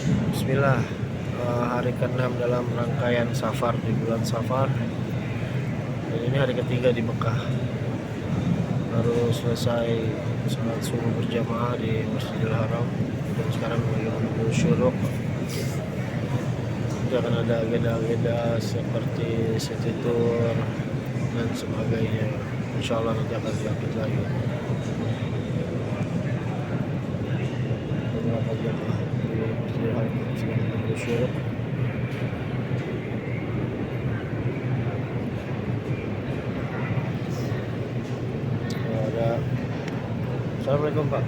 Bismillah. Hari ke-6 dalam rangkaian safar di bulan Safar. Dan ini hari ketiga di Mekah. Baru selesai salat subuh berjamaah di Masjidil Haram dan sekarang lagi menunggu syuruk. Nanti akan ada agenda-agenda seperti city tour dan sebagainya. Insya Allah nanti akan diupdate lagi. Beberapa jamaah di Masjidil Haram sedang menunggu syuruk. Assalamualaikum Pak.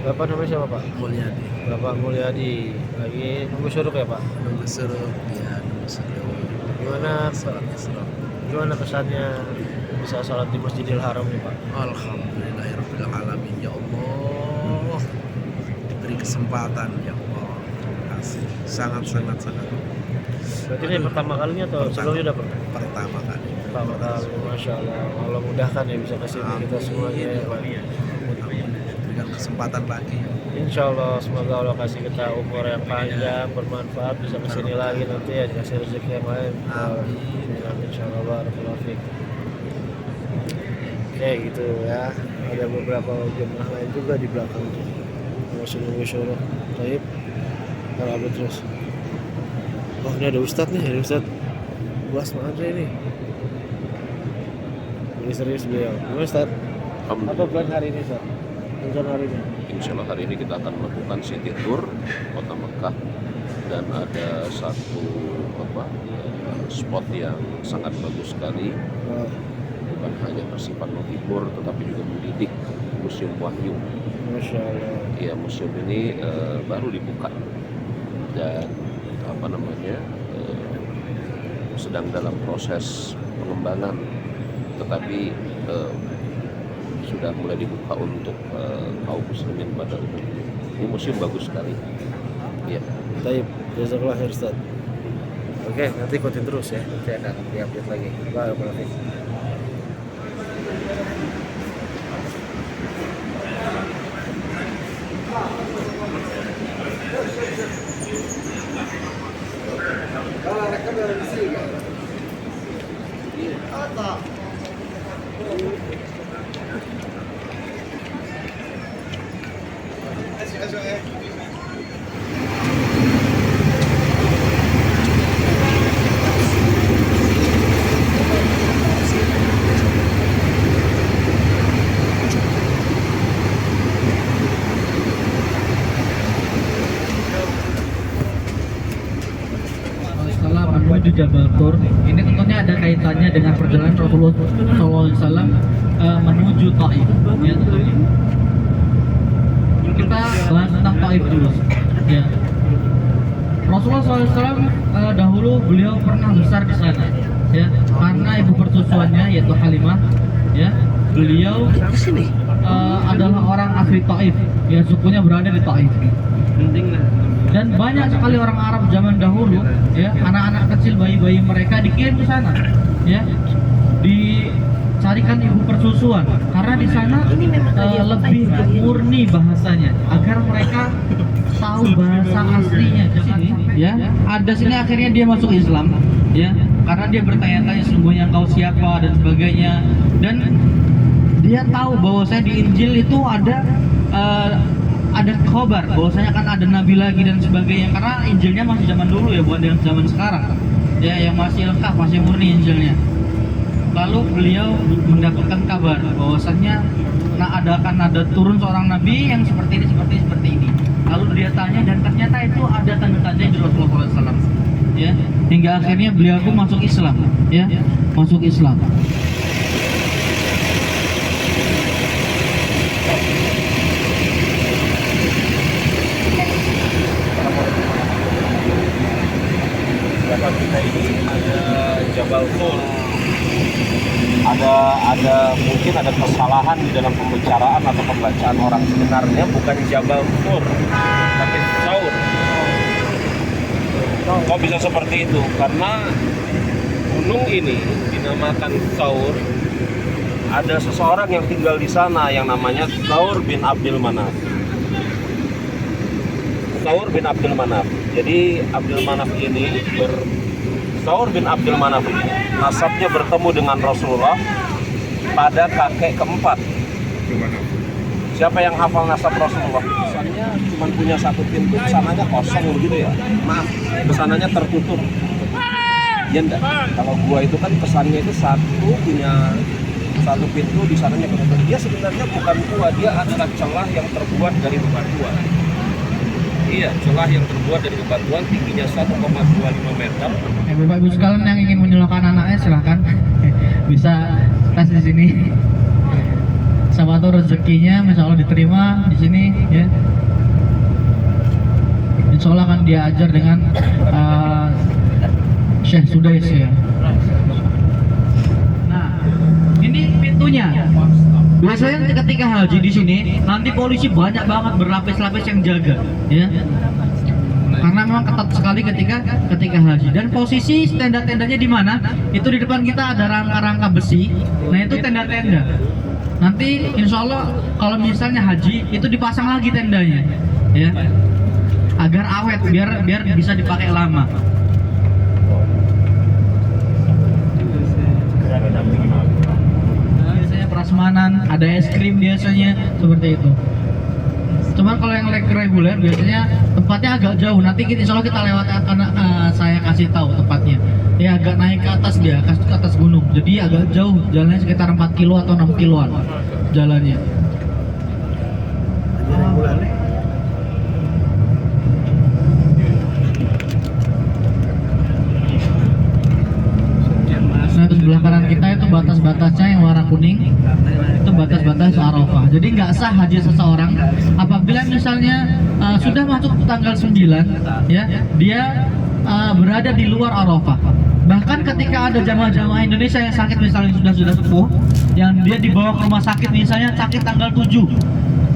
Bapak namanya siapa Pak? Mulyadi. Bapak Mulyadi. Lagi nunggu syuruk ya Pak? Nunggu suruh, ya nunggu suruh. Gimana Salat Isra. gimana kesannya bisa sholat di Masjidil Haram nih Pak? Alhamdulillahirabbil alamin, ya Allah. Diberi kesempatan, ya Allah. Terima kasih. Sangat. Berarti ini pertama kalinya atau sebelumnya udah pernah? Pertama kali. Pertama kali, Masya Allah. Allah mudahkan ya bisa kesini kita semuanya ya Pak. Berikan kesempatan lagi. Insya Allah semoga Allah kasih kita umur yang panjang, bermanfaat, bisa kesini lagi nanti ya, dikasih rezeki yang lain. Amin. Insya Allah barakallahu fiik. Oke gitu ya. Ada beberapa jemaah lain juga di belakang tuh. Masih nunggu syuruk. Baik. Kalau update terus. Oh ini ada Ustadz nih, ada Ustadz Buas Andre ini. Ini serius beliau. Gimana Ustadz? Apa plan hari ini Ustadz? Rencana hari ini? Insya Allah hari ini kita akan melakukan city tour kota Mekah dan ada satu spot yang sangat bagus sekali, Oh, bukan hanya bersifat menghibur tetapi juga mendidik, Museum Wahyu. Masya Allah. Ya, museum ini baru dibuka dan sedang dalam proses pengembangan, tetapi sudah mulai dibuka untuk kaum muslimin pada umumnya. Ini museum bagus sekali. Ya. Taib, jazakallah khair Ustaz. Oke, nanti ikutin terus ya. Nanti akan di-update lagi. Barakallahu fiik. Setelah menuju Jabal Tur, ini tentunya ada kaitannya dengan perjalanan Rasulullah SAW menuju Taif. Ya, tentunya. Kita bahas tentang Taif dulu. Ya. Rasulullah SAW dahulu beliau pernah besar di sana. Ya, karena ibu persusuannya yaitu Halimah. Ya, beliau adalah orang asli Taif. Ya, sukunya berada di Taif. Dan banyak sekali orang Arab zaman dahulu, ya, anak-anak kecil, bayi-bayi mereka dikirim ke sana, ya, dicarikan ibu persusuan, karena di sana lebih murni bahasanya, agar mereka tahu bahasa aslinya. Ya, ada sini akhirnya dia masuk Islam, ya, karena dia bertanya-tanya sesungguhnya engkau siapa dan sebagainya, dan dia tahu bahwa saya di Injil itu ada kabar bahwasanya akan ada nabi lagi dan sebagainya, karena Injilnya masih zaman dulu ya, bukan yang zaman sekarang ya, yang masih lengkap, masih murni Injilnya. Lalu beliau mendapatkan kabar bahwasanya akan ada turun seorang nabi yang seperti ini. Lalu dia tanya dan ternyata itu ada tanda-tanda di Rasulullah SAW, ya, hingga akhirnya beliau pun masuk Islam, ya, masuk Islam. Bapak kita ini ada Jabal Tur. Mungkin ada kesalahan di dalam pembicaraan atau pembacaan orang. Sebenarnya bukan Jabal Tur, tapi Saur. Kok bisa seperti itu? Karena gunung ini dinamakan Saur. Ada seseorang yang tinggal di sana yang namanya Saur bin Abdul Manaf. Thawr bin Abdul Manaf. Jadi Abdul Manaf ini Thawr bin Abdul Manaf ini nasabnya bertemu dengan Rasulullah pada kakek keempat. Siapa yang hafal nasab Rasulullah? Kesannya cuma punya satu pintu, kesananya kosong begitu ya. Maaf, kesananya tertutup. Ya enggak. Kalau gua itu kan kesannya itu punya satu pintu, di sananya ketutup. Dia sebenarnya bukan gua, dia adalah celah yang terbuat dari bebatuan. Iya, celah yang terbuat dari bebatuan, tingginya 1,25 meter. Bapak Ibu sekalian yang ingin menyulahkan anaknya silahkan bisa tes di sini. Siapa tahu rezekinya Insya Allah diterima di sini ya. Insya Allah akan dia ajar dengan Syekh Sudais ya. Nah, ini pintunya. Biasanya ketika haji di sini nanti polisi banyak banget berlapis-lapis yang jaga ya. Karena memang ketat sekali ketika haji. Dan posisi tenda-tendanya di mana? Itu di depan kita ada rangka-rangka besi. Nah, itu tenda-tenda. Nanti insya Allah kalau misalnya haji itu dipasang lagi tendanya ya, agar awet, biar bisa dipakai lama. Biasanya prasmanan, ada es krim biasanya seperti itu. Cuman kalau yang reguler biasanya tempatnya agak jauh. Nanti insya Allah kita lewat akan saya kasih tahu tempatnya. Ya agak naik ke atas dia, ke atas gunung. Jadi agak jauh, jalannya sekitar 4 kilo atau 6 kiloan jalannya. Nah, di sebelah kanan kita itu batas-batasnya yang warna kuning, itu batas-batas Arafah. Jadi nggak sah haji seseorang apabila misalnya sudah masuk tanggal 9 ya, dia berada di luar Arafah. Bahkan ketika ada jamaah-jamaah Indonesia yang sakit misalnya sudah sepuh, yang dia dibawa ke rumah sakit misalnya sakit tanggal 7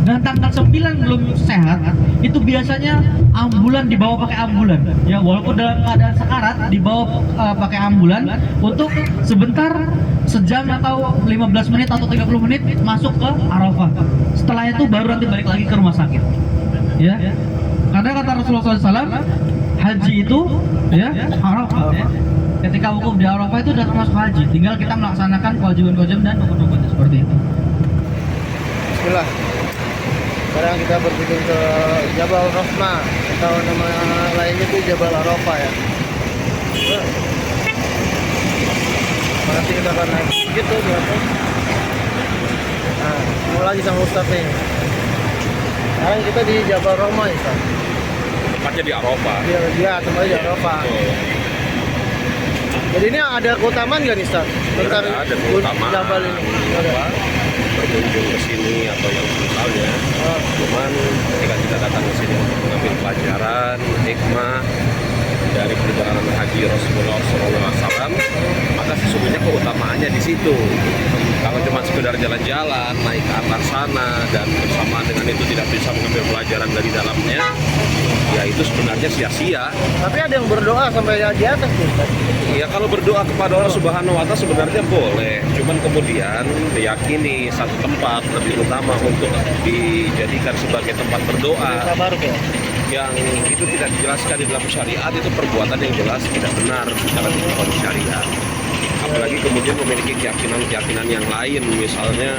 dan tanggal 9 belum sehat, itu biasanya ambulan dibawa pakai ambulan ya, walaupun dalam keadaan sekarat dibawa pakai ambulan untuk sebentar, sejam atau 15 menit atau 30 menit masuk ke Arafah. Setelah itu baru nanti balik lagi ke rumah sakit ya. Karena kata Rasulullah SAW, haji itu ya Arafah ya. Ketika wukuf di Arafah itu sudah termasuk haji, tinggal kita melaksanakan kewajiban-kewajiban dan rukun-rukunnya seperti itu. Bismillah. Sekarang kita berkunjung ke Jabal Rahmah, atau nama lainnya itu Jabal Arafah ya. Nanti kita akan naik gitu di atas. Nah, mau lagi sama Ustaz nih. Sekarang kita di Jabal Rahmah ya, Ustaz. Tempatnya di Arafah. Iya, tempatnya di Arafah. Jadi ini ada keutamaan nggak nih, Ustaz? Tentang Ada keutamaan. Jabal ini. Ada. Berkunjung ke sini atau yang misalnya, cuman ketika kita datang ke sini untuk mengambil pelajaran, hikmah dari perjalanan haji Rasulullah SAW, maka sesungguhnya keutamaannya di situ. Kalau cuma sekedar jalan-jalan, naik ke atas sana, dan bersamaan dengan itu tidak bisa mengambil pelajaran dari dalamnya, ya itu sebenarnya sia-sia. Tapi ada yang berdoa sampai di atas nih, Ustaz. Ya kalau berdoa kepada Allah Subhanahu wa Ta'ala sebenarnya boleh, cuman kemudian diyakini satu tempat lebih utama untuk dijadikan sebagai tempat berdoa yang itu tidak dijelaskan di dalam syariat, itu perbuatan yang jelas tidak benar secara hukum syariat. Apalagi kemudian memiliki keyakinan-keyakinan yang lain, misalnya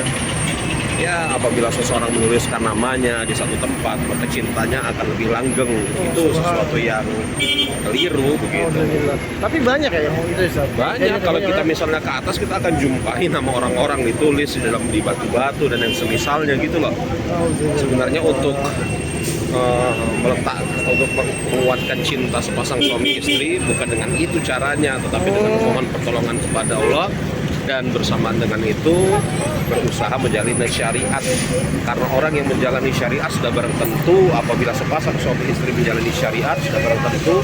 ya apabila seseorang menuliskan namanya di satu tempat maka cintanya akan lebih langgeng, itu sesuatu yang keliru begitu. Tapi banyak ya yang itu, Ustaz. Banyak, kalau kita misalnya ke atas kita akan jumpai nama orang-orang ditulis di batu-batu dan yang semisalnya gitu loh. Sebenarnya untuk meletak, untuk menguatkan cinta sepasang suami istri bukan dengan itu caranya, tetapi dengan memohon pertolongan kepada Allah, dan bersamaan dengan itu berusaha menjalani syariat. Karena orang yang menjalani syariat sudah barang tentu, apabila sepasang suami istri menjalani syariat sudah barang tentu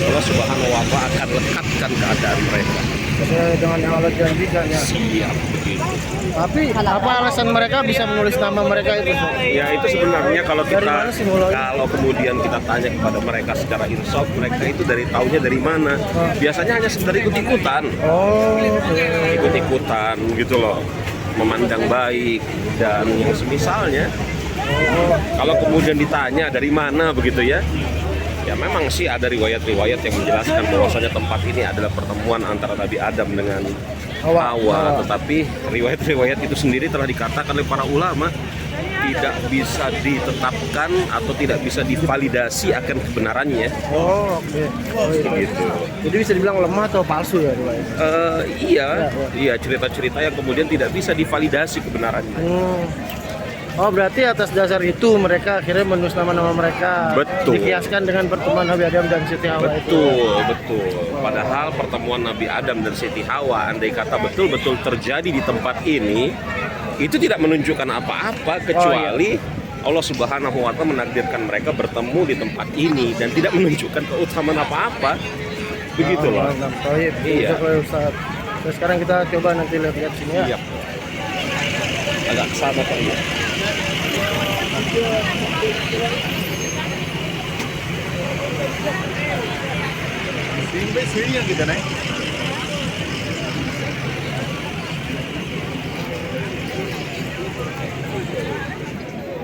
Allah Subhanahu wa Ta'ala akan lekatkan keadaan mereka sesuai dengan yang Allah janjikan ya. siap begitu. Tapi apa alasan mereka bisa menulis nama mereka itu, Ustaz? Ya itu sebenarnya kalau Dari kita mana sih mulanya? kalau kemudian kita tanya kepada mereka secara insaf, mereka itu taunya dari mana? Biasanya hanya sekedar ikut-ikutan. Oh, oke. Ikut-ikutan gitu loh, memandang baik dan yang semisalnya. Kalau kemudian ditanya dari mana begitu ya, Ya memang sih ada riwayat-riwayat yang menjelaskan bahwasanya tempat ini adalah pertemuan antara Nabi Adam dengan Hawa, tetapi riwayat-riwayat itu sendiri telah dikatakan oleh para ulama tidak bisa ditetapkan atau tidak bisa divalidasi akan kebenarannya. Oh, oke. Oh, iya. Begitu. Jadi bisa dibilang lemah atau palsu ya riwayat? Iya cerita-cerita yang kemudian tidak bisa divalidasi kebenarannya. Oh, berarti atas dasar itu mereka akhirnya menulis nama-nama mereka. Betul. Dikiaskan dengan pertemuan Nabi Adam dan Siti Hawa itu. Betul. Padahal pertemuan Nabi Adam dan Siti Hawa, andai kata betul-betul terjadi di tempat ini, itu tidak menunjukkan apa-apa kecuali Allah Subhanahu wa Ta'ala menakdirkan mereka bertemu di tempat ini dan tidak menunjukkan keutamaan apa-apa. Begitu loh. Iya. Terus sekarang kita coba nanti lihat sini ya. Iya. Agak kesana Pak. Iya. Sini kita naik.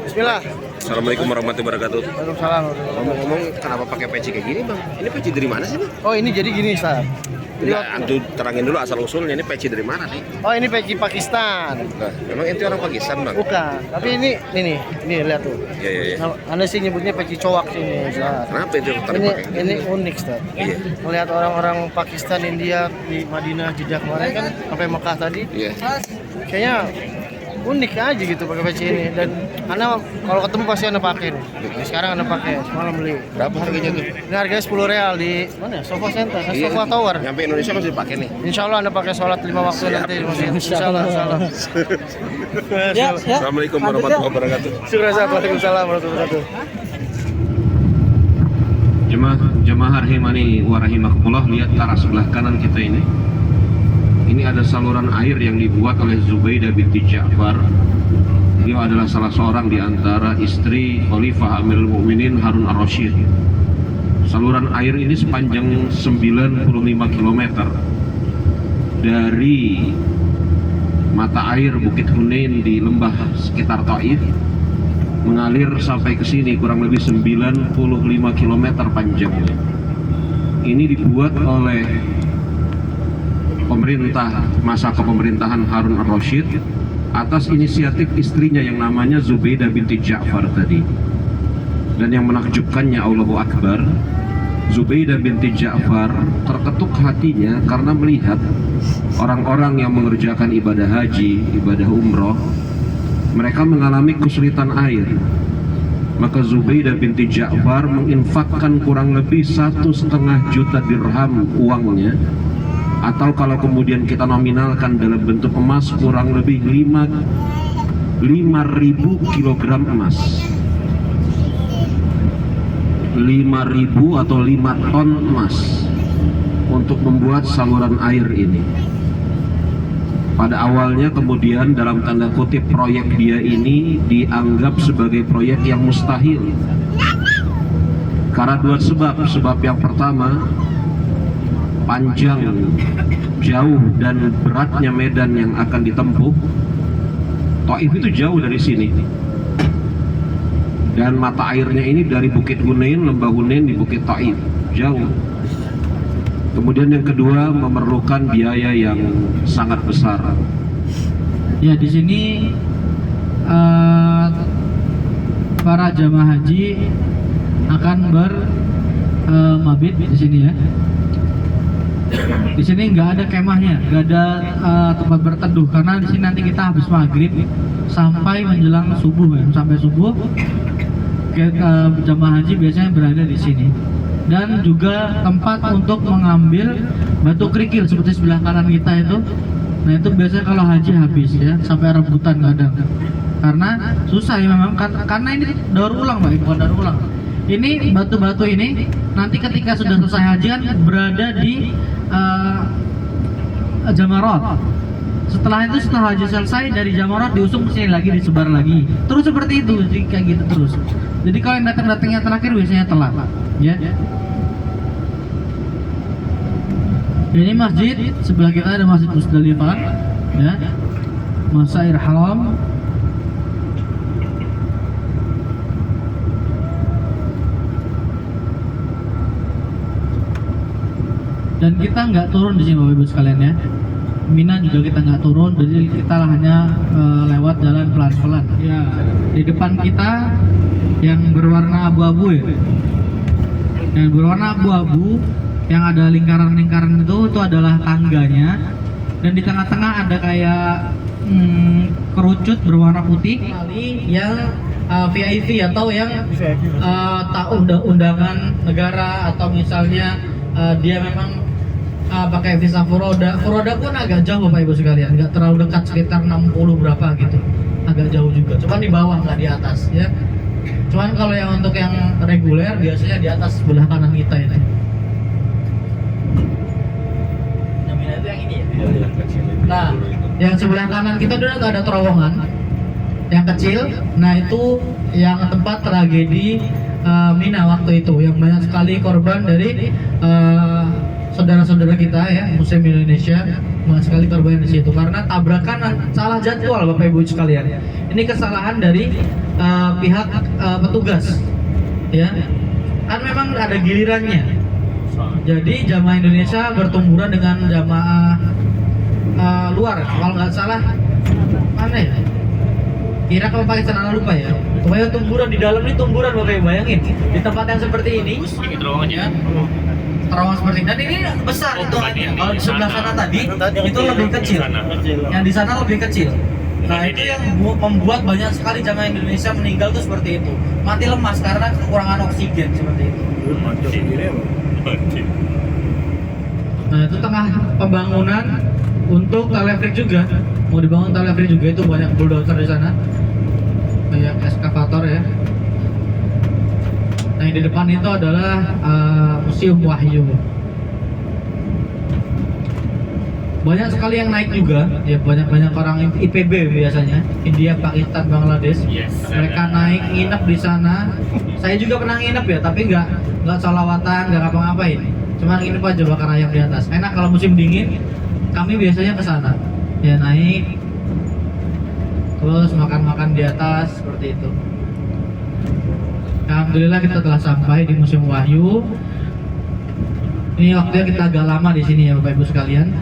Bismillah. Assalamualaikum warahmatullahi wabarakatuh. Waalaikumsalam. Ngomong-ngomong, kenapa pakai peci kayak gini, Bang? Ini peci dari mana sih, Bang? Oh, ini jadi gini, Ustaz. Enggak, antum terangin dulu asal usulnya. Ini peci dari mana nih? Oh, ini peci Pakistan. Nah, memang itu orang Pakistan, Bang? Bukan, tapi ini lihat tuh. Iya. Nah, Anda sih nyebutnya peci cowak sini, Ustaz. Kenapa itu Ini unik, Ustaz. Iya. Melihat orang-orang Pakistan, India di Madinah, Jeddah kemarin kan sampai Mekah tadi. Iya. Kayaknya unik aja gitu pakai peci ini, dan Anda kalau ketemu pasti Anda pakai nih. Sekarang Anda pakai, semalam beli. Berapa harganya tuh? Ini harganya 10 real di mana? Sofa Center, Sofa Tower. Nyampe Indonesia masih dipakai nih. Insya Allah Anda pakai sholat 5 waktu nanti di masjid. Insya Allah. Ya. Assalamualaikum warahmatullahi wabarakatuh. Syukur Ustaz. Waalaikumsalam warahmatullahi wabarakatuh. Jemaah rahimani wa rahimakumullah, lihat ke arah sebelah kanan kita ini. Ini ada saluran air yang dibuat oleh Zubaidah binti Ja'far. Beliau adalah salah seorang di antara istri Khalifah Amirul Mukminin Harun ar-Rasyid. Saluran air ini sepanjang 95 km dari mata air Bukit Hunain di lembah sekitar Taif mengalir sampai ke sini kurang lebih 95 km panjangnya. Ini dibuat oleh pemerintah masa kepemerintahan Harun ar-Rasyid atas inisiatif istrinya yang namanya Zubaidah binti Ja'far tadi. Dan yang menakjubkannya, Allahu Akbar, Zubaidah binti Ja'far terketuk hatinya karena melihat orang-orang yang mengerjakan ibadah haji, ibadah umroh, mereka mengalami kesulitan air. Maka Zubaidah binti Ja'far menginfakkan kurang lebih 1,5 juta dirham uangnya, atau kalau kemudian kita nominalkan dalam bentuk emas kurang lebih 5.000 kilogram emas, 5.000 atau 5 ton emas untuk membuat saluran air ini. Pada awalnya kemudian dalam tanda kutip proyek dia ini dianggap sebagai proyek yang mustahil karena dua sebab. Sebab yang pertama, panjang, jauh, dan beratnya medan yang akan ditempuh. Taif itu jauh dari sini, dan mata airnya ini dari Bukit Hunain, lembah Hunain di Bukit Taif, jauh. Kemudian yang kedua, memerlukan biaya yang sangat besar. Ya, di sini para jamaah haji akan bermabit di sini ya. Di sini nggak ada kemahnya, nggak ada tempat berteduh, karena di sini nanti kita habis maghrib sampai menjelang subuh ya, sampai subuh jamaah haji biasanya berada di sini. Dan juga tempat untuk mengambil batu kerikil seperti sebelah kanan kita itu. Nah itu biasanya kalau haji habis ya, sampai rebutan kadang. Karena susah ya memang, karena ini daur ulang Pak, bukan daur ulang. Ini batu-batu ini nanti ketika sudah selesai haji kan berada di Jamarat. Setelah itu, setelah haji selesai dari Jamarat diusung ke sini lagi, disebar lagi. Terus seperti itu, jadi kayak gitu terus. Jadi kalau yang datang-datangnya terakhir biasanya telat, ya. Ini masjid, sebelah kita ada Masjid Musdalifah, ya. Masyair Haram. Dan kita nggak turun di sini Bapak Ibu sekalian ya. Mina juga kita nggak turun, jadi kita hanya lewat jalan pelan-pelan. Ya, di depan kita yang berwarna abu-abu ya. Yang berwarna abu-abu, yang ada lingkaran-lingkaran itu adalah tangganya. Dan di tengah-tengah ada kayak kerucut berwarna putih yang VIP atau yang undangan negara, atau misalnya dia memang pakai visa Furoda. Furoda pun agak jauh Bapak Ibu sekalian, nggak terlalu dekat, sekitar 60 berapa gitu, agak jauh juga, cuman di bawah nggak di atas ya. Cuman kalau yang untuk yang reguler biasanya di atas sebelah kanan kita ini. Itu yang ini ya? Nah, yang sebelah kanan kita dulu ada terowongan yang kecil. Nah itu yang tempat tragedi Mina waktu itu, yang banyak sekali korban dari saudara-saudara kita ya, Muslim Indonesia, banyak sekali korban di situ karena tabrakan salah jadwal Bapak Ibu sekalian. Ini kesalahan dari pihak petugas ya, kan memang ada gilirannya. Jadi jamaah Indonesia bertumburan dengan jamaah luar, kalau nggak salah mana ya, Irak apa Pakistan, lupa ya. Pokoknya tumburan di dalam ini, tumburan Bapak Ibu bayangin di tempat yang seperti ini, terowongan seperti ini. Dan ini besar itu, kalau di sebelah sana tadi itu lebih kecil, yang di sana lebih kecil. Nah itu yang membuat banyak sekali jamaah Indonesia meninggal tuh seperti itu, mati lemas karena kekurangan oksigen seperti itu. Nah itu tengah pembangunan untuk teleferik juga, mau dibangun teleferik juga, itu banyak bulldozer di sana, banyak eskavator ya. Nah yang di depan itu adalah Museum Wahyu. Banyak sekali yang naik juga ya, banyak orang IPB biasanya, India, Pakistan, Bangladesh. Mereka naik nginep di sana. Saya juga pernah nginep ya, tapi nggak salawatan, nggak ngapa-ngapain, cuma nginep aja bakar ayam di atas. Enak kalau musim dingin. Kami biasanya ke sana ya, naik terus makan-makan di atas seperti itu. Alhamdulillah kita telah sampai di Museum Wahyu. Ini waktunya kita agak lama di sini ya Bapak Ibu sekalian.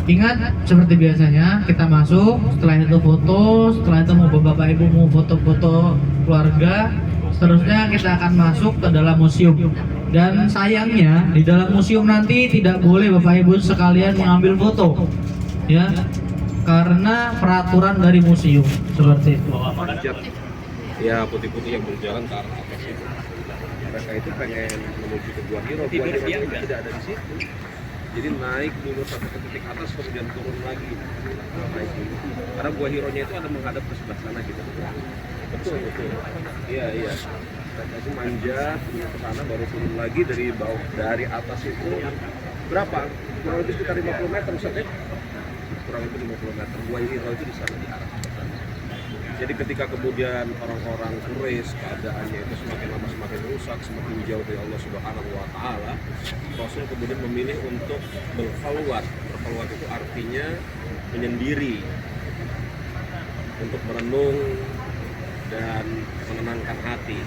Ingat, seperti biasanya kita masuk, setelah itu foto, setelah itu mau Bapak Ibu mau foto-foto keluarga, seterusnya kita akan masuk ke dalam museum. Dan sayangnya di dalam museum nanti tidak boleh Bapak Ibu sekalian mengambil foto ya, karena peraturan dari museum seperti itu. Ya putih-putih yang berjalan ke arah atas itu. Mereka itu pengen menuju ke Gua Hiro, Gua Hiro itu tidak ada di situ. Jadi naik dulu sampai ke titik atas, kemudian turun lagi. Naik dulu. Karena Gua Hiro-nya itu ada menghadap ke sebelah sana gitu. Betul. Iya. Mereka itu manjat ke sana, baru turun lagi dari bawah, dari atas itu berapa? Kurang lebih sekitar 50 meter Ustaz. Kurang lebih 50 meter. Gua Hiro itu di sana, di arah sana. Jadi ketika kemudian orang-orang Quraisy keadaannya itu semakin lama semakin rusak, semakin jauh dari Allah Subhanahu wa taala, Rasul kemudian memilih untuk berkhalwat. Berkhalwat itu artinya menyendiri, untuk merenung dan menenangkan hati.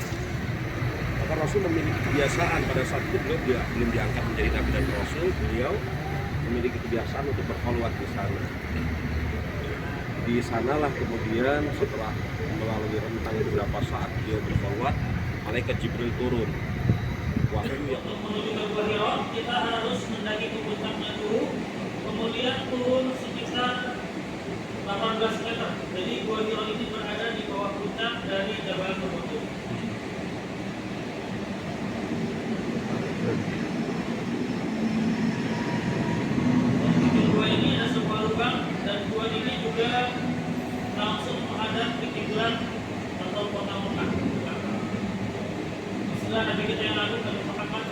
Maka Rasul memiliki kebiasaan pada saat itu beliau belum diangkat menjadi nabi dan rasul, beliau memiliki kebiasaan untuk berkhalwat di sana. Di sanalah kemudian setelah melalui rentang beberapa saat beliau berkhalwat, malaikat Jibril turun. Wahyu yang menuju ke Gua Hiro, kita harus mendaki ke puncaknya dulu, kemudian turun sekitar 18 meter. Jadi Gua Hiro ini berada di bawah puncak dari Jabal Nubutu. Gua ini ada sebuah lubang, dan gua ini juga langsung menghadap ke kiblat atau kota Mekah. Setelah Nabi kita yang lalu, Nabi Muhammad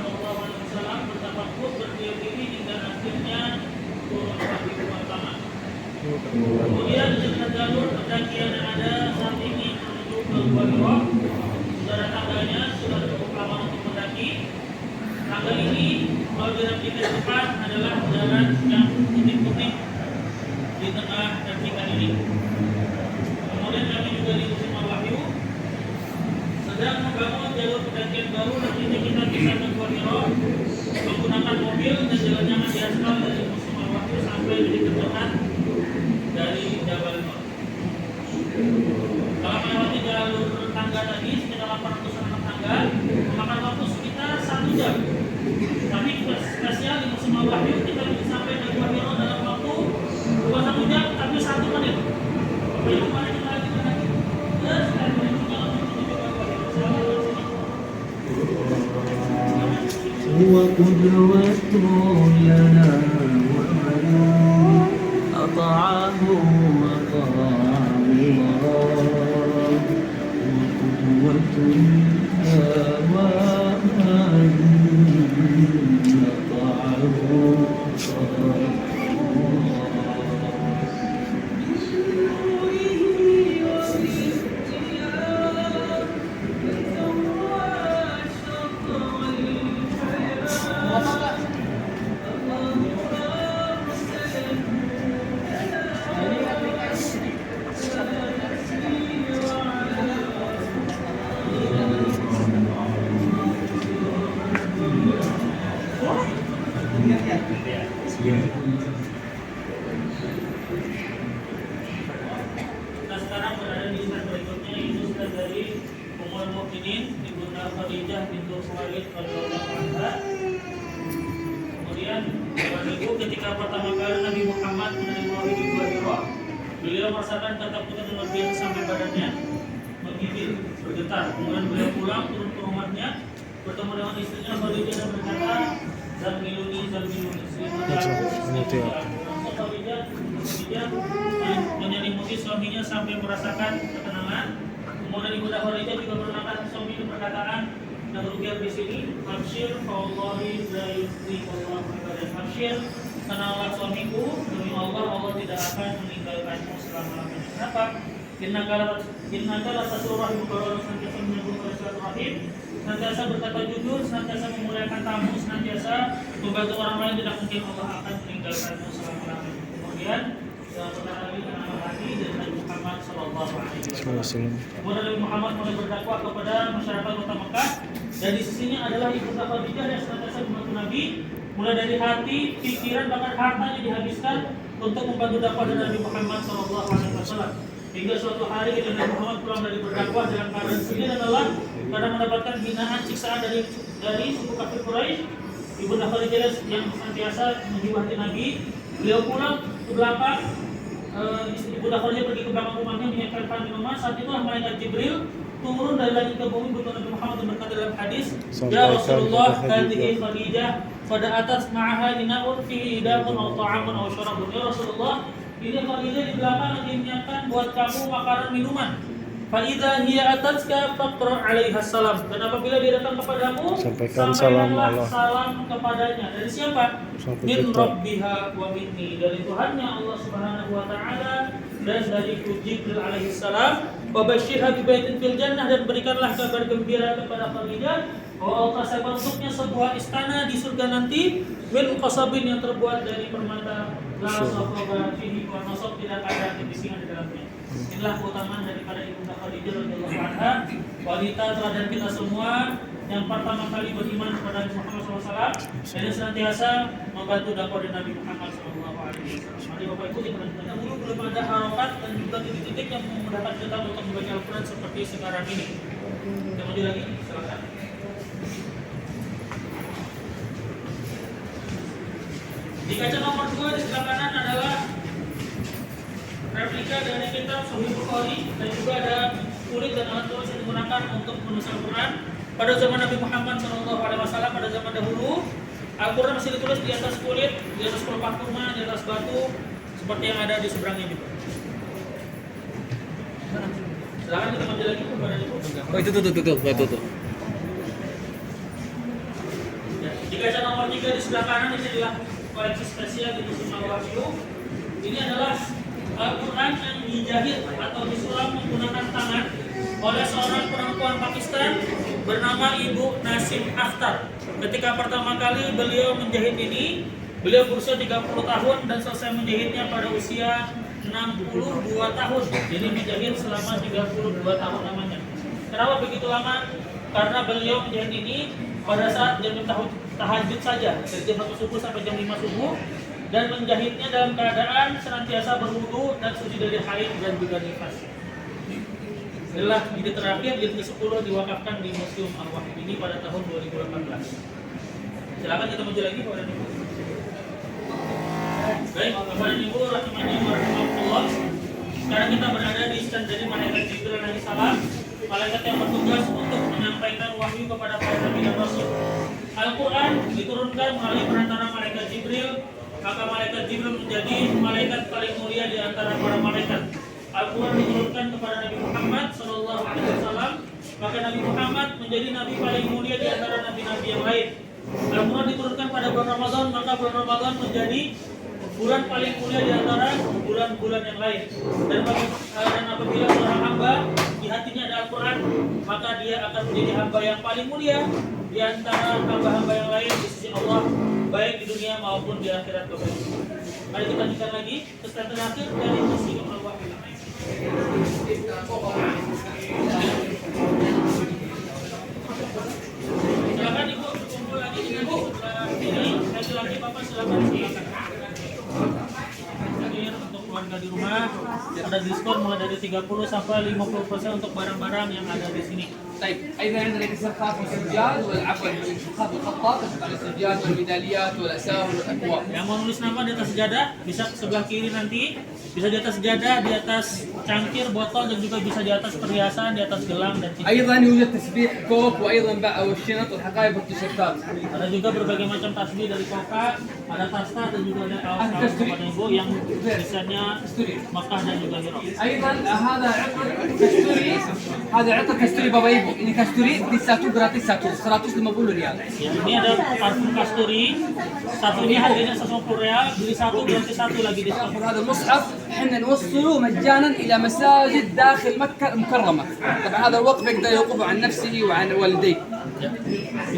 SAW bertafakur berdiam diri hingga akhirnya turun wahyu pertama. Kemudian di jalur pendakian yang ada saat ini menuju ke Gua Hiro, saudara tangganya sudah cukup lama untuk mendaki. Tangga ini kalau di depan adalah jalan yang titik-titik di tengah dakikan ini. Kemudian kami juga di Museum Wahyu sedang membangun jalur pendakian baru, nanti kita bisa ke Gua Hiro. menggunakan mobil dan jalannya di aspal dari musim al-wahyu sampai di dekat dari Jabal Nur. Kalau melewati jalur tangga tadi sekitar 800 tangga memakan waktu sekitar 1 jam. Tapi spesial di musim al-wahyu kita bisa sampai di Jabal Nur dalam waktu bukan 1 jam tapi 1 menit. Jadi kemarin kita lagi berhenti. Terus kita وقدوة لنا ومن أطاعه وطاع الله وقدوة لنا ومن أطاعه وطاع Kita sekarang berada di slide berikutnya, yaitu slide dari Ummul Mukminin Ibunda Khadijah bintu Khuwailid radhiyallahu anha. Kemudian Bapak Ibu, ketika pertama kali Nabi Muhammad menerima wahyu di Gua Hira, beliau merasakan ketakutan yang lebih sampai badannya menggigil, bergetar. Kemudian beliau pulang turun ke rumahnya, bertemu dengan istrinya Khadijah dan berkata, Zamiluni, Khadijah menyelimuti suaminya sampai merasakan ketenangan. Kemudian Ibunda Khadijah juga menenangkan suami dengan perkataan yang berujar di sini, Abshir, Fawallahi la yukhzi wallahu ibadah. Abshir, tenanglah suamiku, demi Allah, Allah tidak akan meninggalkanmu selama-lamanya. Kenapa? Innaka latasur rahim, kalau senantiasa menyambung silaturahim, senantiasa berkata jujur, senantiasa memuliakan tamu, senantiasa membantu orang lain, tidak mungkin Allah akan meninggalkanmu selama-lamanya. Kemudian pertama kali nama hati dari Nabi Muhammad Sallallahu Alaihi Wasallam. Kemudian Nabi Muhammad mulai berdakwah kepada masyarakat kota Mekah. Dari sisinya adalah Ibunda Khadijah yang senantiasa membantu Nabi, mulai dari hati, pikiran, bahkan hartanya dihabiskan untuk membantu dakwah dari Nabi Muhammad Sallallahu Alaihi Wasallam. Hingga suatu hari ketika Nabi Muhammad pulang dari berdakwah dalam keadaan sedih dan lelah karena mendapatkan hinaan, siksaan dari suku kafir Quraisy, Ibunda Khadijah yang senantiasa menjiwati Nabi, beliau pulang ke belakang. Ibunda Khadijah pergi ke belakang rumahnya menyiapkan minuman. Saat itulah malaikat Jibril turun dari langit ke bumi bertemu Nabi Muhammad dan berkata dalam hadis, Ya Rasulullah, hadhihi Khadijah pada atas ma'aha inaun fihi idahun aw ta'amun aw syarabun. Ya Rasulullah, ini Khadijah di belakang lagi menyiapkan buat kamu makanan minuman. Fa'idha hiya atatka faqra 'alaiha salam. Dan apabila dia datang kepadamu, sampaikan salam Allah. Salam kepadanya. Dari siapa? Min rabbiha wa minni. Dari Tuhannya Allah Subhanahu wa taala dan dari Jibril alaihi salam. Wa basyirha bi baitin fil jannah, dan berikanlah kabar gembira kepada Khadijah bahwa Allah akan bentuknya sebuah istana di surga nanti, min qasabin, yang terbuat dari permata, la safaga fihi wa nasab, tidak ada kebisingan di dalamnya. Inilah keutamaan daripada Ibunda Khadijah radhiyallahu anha, wanita teladan kita semua yang pertama kali beriman kepada Nabi Muhammad SAW dan senantiasa membantu dakwah dari Nabi Muhammad SAW. Mari Bapak Ibu, kita lanjutkan dulu. Belum ada harokat dan juga titik-titik yang memudahkan kita untuk membaca Al-Quran seperti sekarang ini. Kita maju lagi, silakan. Di kaca nomor 2 di sebelah kanan adalah replika dari kitab Sahih Bukhari, dan juga ada kulit dan alat tulis yang digunakan untuk menulis Al-Quran pada zaman Nabi Muhammad SAW. Pada zaman dahulu, Al-Quran masih ditulis di atas kulit, di atas pelepah kurma, di atas batu, seperti yang ada di seberang ini. Silakan kita maju lagi kepada Ibu. Oh itu. Ya, di kaca nomor 3 di sebelah kanan ini adalah koleksi spesial di musim Al-Wahyu. Ini adalah Al-Quran yang dijahit atau disulam menggunakan tangan oleh seorang perempuan Pakistan bernama Ibu Nasim Akhtar. Ketika pertama kali beliau menjahit ini, beliau berusia 30 tahun dan selesai menjahitnya pada usia 62 tahun. Jadi menjahit selama 32 tahun namanya. Kenapa begitu lama? Karena beliau menjahit ini pada saat jam tahajud saja, dari jam 1 subuh sampai jam 5 subuh, dan menjahitnya dalam keadaan senantiasa berwudu dan suci dari haid dan juga nifas. Inilah ide terakhir, jilid ke-10 diwakafkan di Museum Al-Wahid ini pada tahun 2018. Silakan kita maju lagi Bapak dan Ibu. Baik, Bapak dan Ibu rahimani wa rahimakumullah. Sekarang kita berada di stand dari malaikat Jibril alaihi salam, malaikat yang bertugas untuk menyampaikan wahyu kepada para nabi dan rasul. Al-Quran diturunkan melalui perantara malaikat Jibril, maka malaikat Jibril menjadi malaikat paling mulia di antara para malaikat. Al-Quran diturunkan kepada Nabi Muhammad SAW, maka Nabi Muhammad menjadi nabi paling mulia di antara nabi-nabi yang lain. Al-Quran diturunkan pada bulan Ramadan, maka bulan Ramadan menjadi bulan paling mulia di antara bulan-bulan yang lain. Dan apabila seorang hamba di hatinya ada Al-Quran, maka dia akan menjadi hamba yang paling mulia di antara hamba-hamba yang lain di sisi Allah, baik di dunia maupun di akhirat kelak. Mari kita lanjutkan lagi ke stand terakhir dari Museum Al-Wahid. Silakan Ibu berkumpul lagi dengan Ibu sebelah sini. Lagi Bapak silakan. Untuk keluarga di rumah ada diskon mulai dari 30 sampai 50% untuk barang-barang yang ada di sini. طيب ايضا عندنا السقاف والسجاد عفوا السقاف والخطاط على السجاد والميداليات والاساور والاكواب. Yang mau nulis nama di atas sejadah bisa ke sebelah kiri nanti, bisa di atas sejadah, di atas cangkir, botol, dan juga bisa di atas perhiasan, di atas gelang dan cincin. ايضا يوجد تسبيح كوب وايضا والشنط والحقائب والتيشيرتات. Ada juga berbagai macam tasbih dari Koka, ada tas-tas dan juga ada kaos-kaos kepada Ibu yang desainnya Makkah dan juga Hiro. ايضا هذا عطر كاستوري، هذا عطر كاستوري بابا يبو ini kasturi di satu gratis satu 150 rial. Ya, ini ada parfum kasturi, satu ini harganya 150 rial, beli satu gratis satu lagi diskon. هذا المصحف احنا نوصله مجانا الى مساجد داخل مكه المكرمه. طبعا هذا الوقف يقدر يوقف عن نفسه وعن والديه. Ya.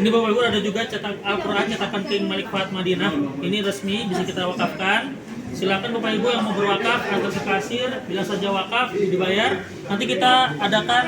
Ini Bapak Ibu ada juga cetak Al-Quran cetakan King Malik Fahd Madinah. Ini resmi, bisa kita wakafkan. Silakan Bapak Ibu yang mau berwakaf atau ke kasir, bila saja wakaf dibayar. Nanti kita adakan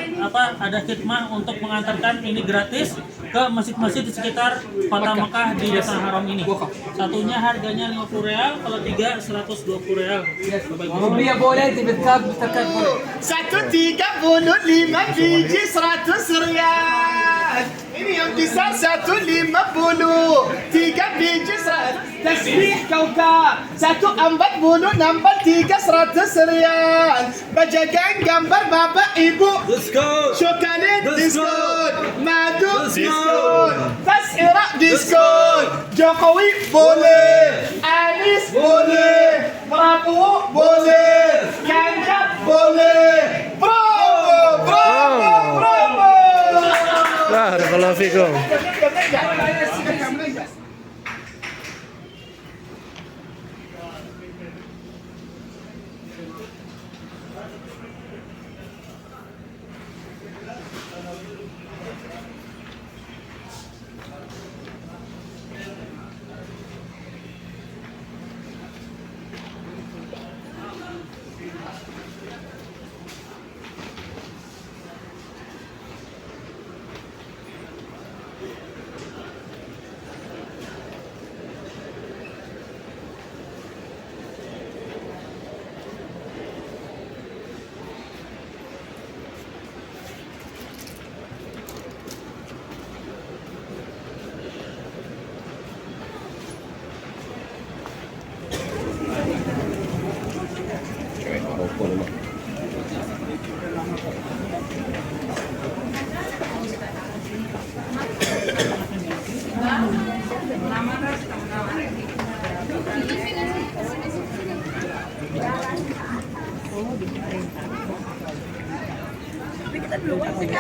ada khidmah untuk mengantarkan ini gratis ke masjid-masjid di sekitar kota Mekah di Desa Haram ini. Satunya harganya 50 rial, kalau tiga 120 rial. Bapak Ibu. ربيع بولد بالكاب بالتكات بولد. 135 biji 100 rial. Ini yang besar 150, 3 biji 100. Tasbih Kauka 140 nambah 3 100 rial. Bajakan gambar bapak ibu diskon, coklat diskon, madu diskon, tas Irak diskon, Jokowi boleh, Anies boleh, Prabowo boleh, Ganjar boleh. Bravo, bravo, bravo. Barakallahu fikum.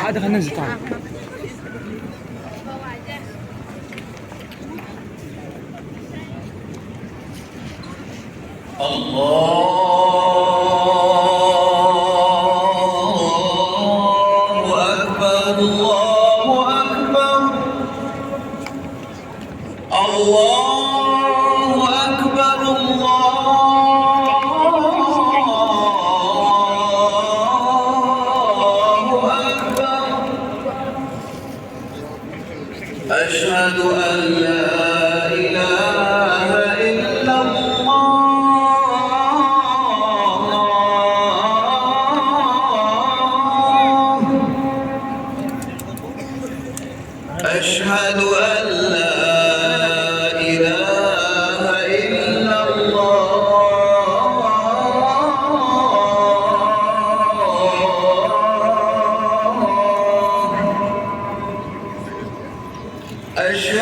هذا خلينا ننزل تعال. أشهد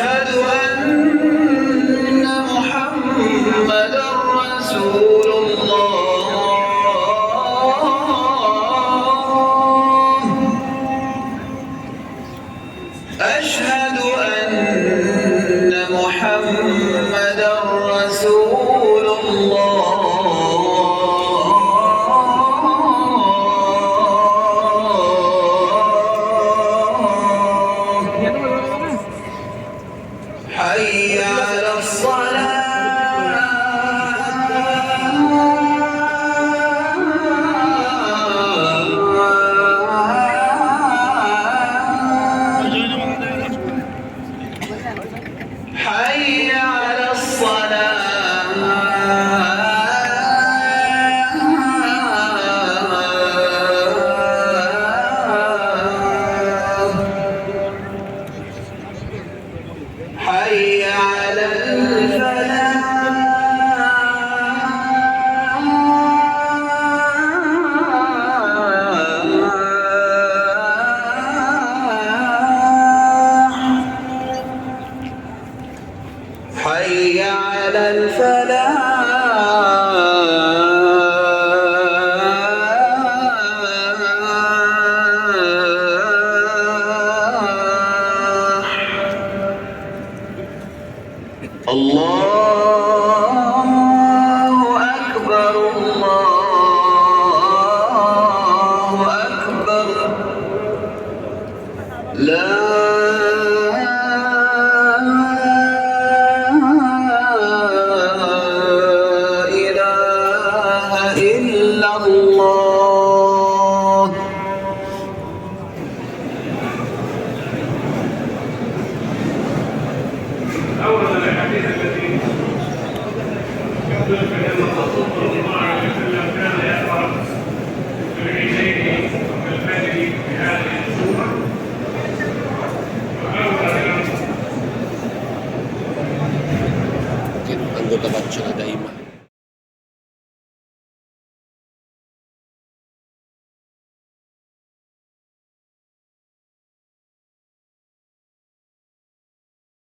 أشهد أن محمدا رسول الله أشهد أن محمدا رسول الله حي على الصلاة حي على الصلاة حي على الفلاح حي على الفلاح الله أكبر الله أكبر لا إله إلا الله Anggota Baca Daim